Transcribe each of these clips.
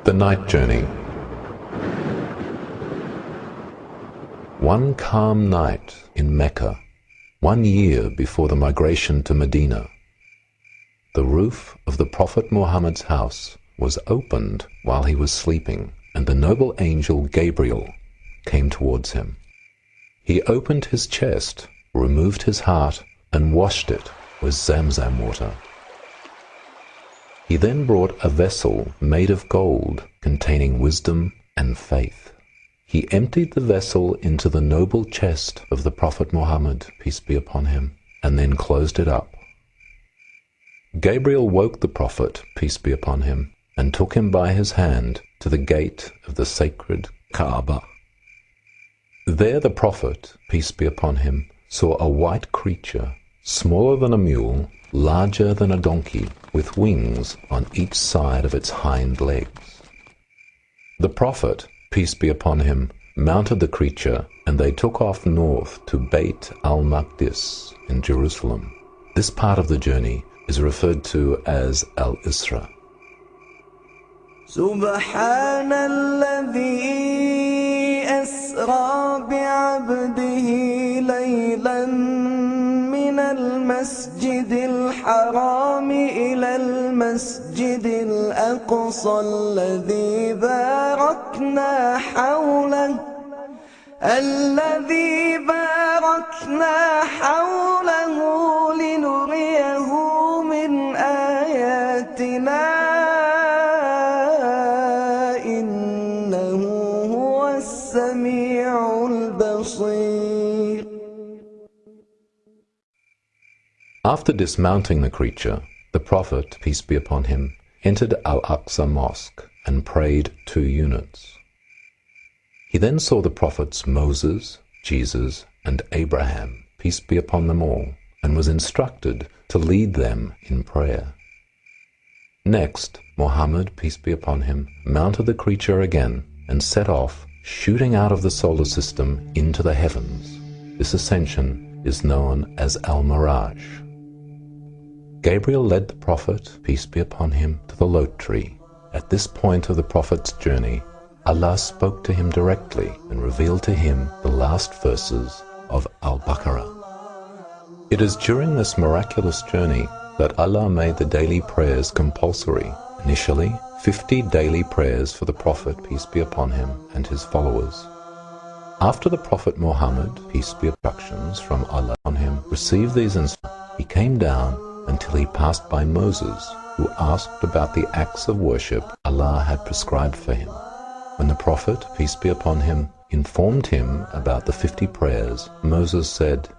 The Night Journey. One calm night in Mecca, 1 year before the migration to Medina, the roof of the Prophet Muhammad's house was opened while he was sleeping, and the noble angel Gabriel came towards him. He opened his chest, removed his heart, and washed it with Zamzam water. He then brought a vessel made of gold containing wisdom and faith. He emptied the vessel into the noble chest of the Prophet Muhammad, peace be upon him, and then closed it up. Gabriel woke the Prophet, peace be upon him, and took him by his hand to the gate of the sacred Kaaba. There the Prophet, peace be upon him, saw a white creature, smaller than a mule, larger than a donkey, with wings on each side of its hind legs. The Prophet, peace be upon him, mounted the creature, and they took off north to Beit al-Maqdis in Jerusalem. This part of the journey is referred to as Al-Isra. سبحان الذي أسرى بعبده ليلا من المسجد الحرام إلى المسجد الأقصى الذي باركنا حوله لنريه من آياتنا إنه هو السميع البصير. After dismounting the creature, the Prophet, peace be upon him, entered Al-Aqsa Mosque and prayed 2 units. He then saw the prophets Moses, Jesus, and Abraham, peace be upon them all, and was instructed to lead them in prayer. Next, Muhammad, peace be upon him, mounted the creature again and set off, shooting out of the solar system into the heavens. This ascension is known as Al-Miraj. Gabriel led the Prophet, peace be upon him, to the Lot tree. At this point of the Prophet's journey, Allah spoke to him directly and revealed to him the last verses of Al-Baqarah. It is during this miraculous journey that Allah made the daily prayers compulsory. Initially, 50 daily prayers for the Prophet, peace be upon him, and his followers. After the Prophet Muhammad, peace be instructions from Allah on him, received these instructions, he came down until he passed by Moses, who asked about the acts of worship Allah had prescribed for him. When the Prophet, peace be upon him, informed him about the 50 prayers, Moses said,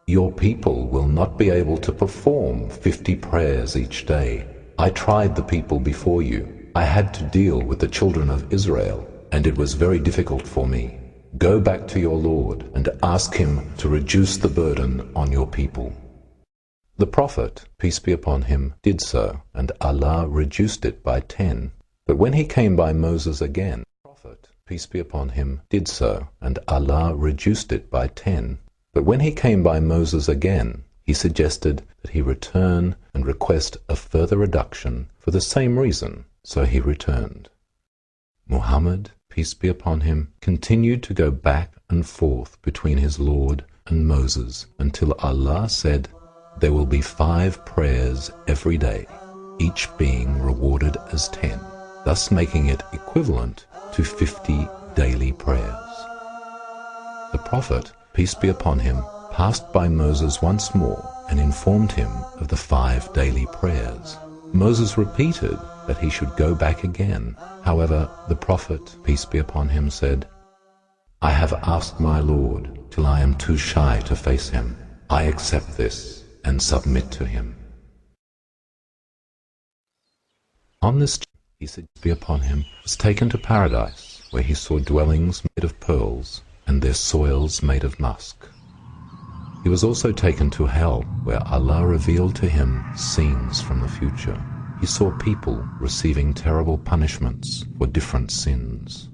"Your people will not be able to perform 50 prayers each day. I tried the people before you. I had to deal with the children of Israel, and it was very difficult for me. Go back to your Lord and ask him to reduce the burden on your people." The Prophet, peace be upon him, did so, and Allah reduced it by 10. But when he came by Moses again, the Prophet, peace be upon him, did so, and Allah reduced it by 10. But when he came by Moses again, he suggested that he return and request a further reduction for the same reason, so he returned. Muhammad, peace be upon him, continued to go back and forth between his Lord and Moses until Allah said, "There will be 5 prayers every day, each being rewarded as 10, thus making it equivalent to 50 daily prayers." The Prophet, peace be upon him, passed by Moses once more and informed him of the 5 daily prayers. Moses repeated that he should go back again. However, the Prophet, peace be upon him, said, "I have asked my Lord till I am too shy to face him. I accept this and submit to him." On this journey, he said, be upon him, was taken to paradise, where he saw dwellings made of pearls and their soils made of musk. He was also taken to hell, where Allah revealed to him scenes from the future. He saw people receiving terrible punishments for different sins.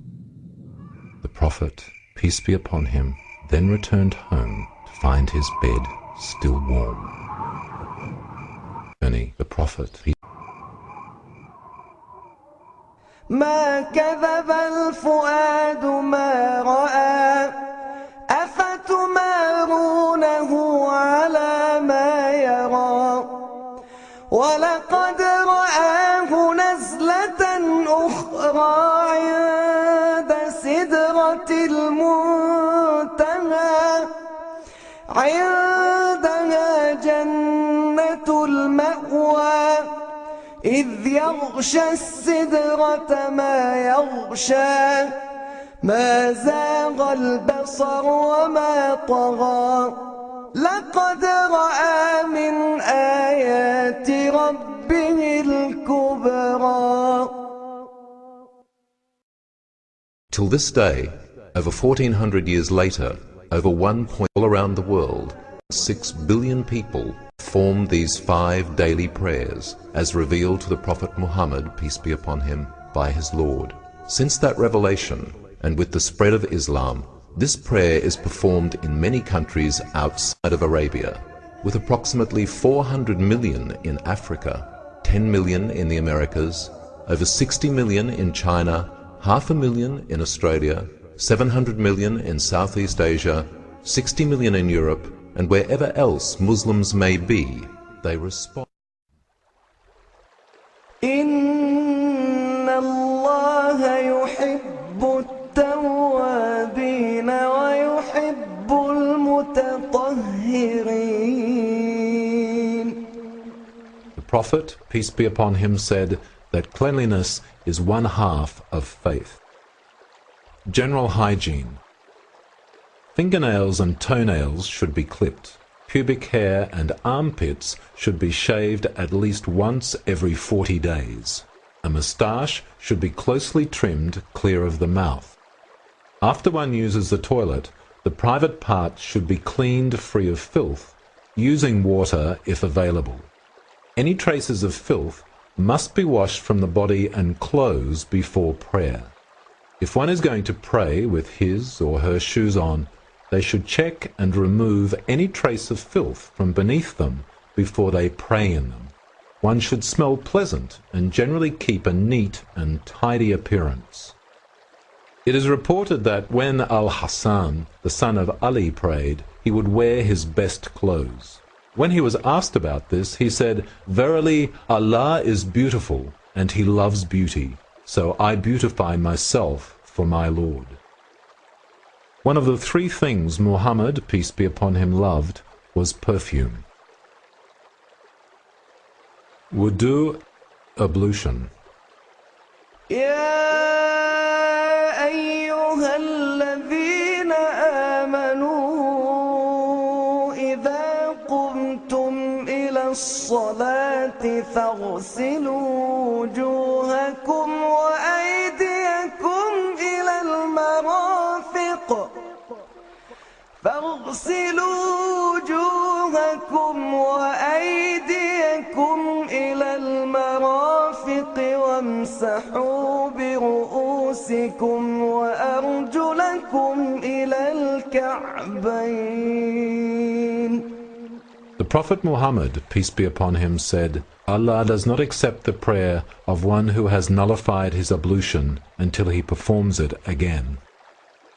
The Prophet, peace be upon him, then returned home to find his bed still warm. The Prophet, ما كذب الفؤاد ما رأى أفتمارونه على ما يرى ولقد رآه نزلة أخرى عند سدرة المنتهى عندها جنة المأوى إذ يغشى السدرة ما يغشى ما زاغ البصر وما طغى لقد رأى من آيات ربه الكبرى. Till this day, over 1400 years later, over 1 point all around the world, 6 billion people form these 5 daily prayers as revealed to the Prophet Muhammad, peace be upon him, by his Lord. Since that revelation, and with the spread of Islam, this prayer is performed in many countries outside of Arabia, with approximately 400 million in Africa, 10 million in the Americas, over 60 million in China, 500,000 in Australia, 700 million in Southeast Asia, 60 million in Europe, and wherever else Muslims may be, they respond. إن الله يحب التوابين ويحب المتطهرين. The Prophet, peace be upon him, said that cleanliness is 1/2 of faith. General hygiene. Fingernails and toenails should be clipped. Pubic hair and armpits should be shaved at least once every 40 days. A moustache should be closely trimmed clear of the mouth. After one uses the toilet, the private parts should be cleaned free of filth, using water if available. Any traces of filth must be washed from the body and clothes before prayer. If one is going to pray with his or her shoes on, they should check and remove any trace of filth from beneath them before they pray in them. One should smell pleasant and generally keep a neat and tidy appearance. It is reported that when Al-Hassan, the son of Ali, prayed, he would wear his best clothes. When he was asked about this, he said, "Verily, Allah is beautiful, and He loves beauty, so I beautify myself for my Lord." One of the 3 things Muhammad, peace be upon him, loved was perfume. Wudu, ablution. يا أيها الذين آمنوا إذا قمتم إلى الصلاة فاغسلوا وجوهكم وأيديكم إلى المرافق وامسحوا برؤوسكم وأرجلكم إلى الكعبين. The Prophet Muhammad, peace be upon him, said, Allah does not accept the prayer of one who has nullified his ablution until he performs it again.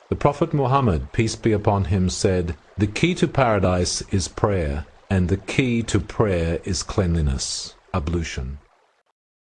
The Prophet Muhammad, peace be upon him, said, the key to paradise is prayer, and the key to prayer is cleanliness, ablution.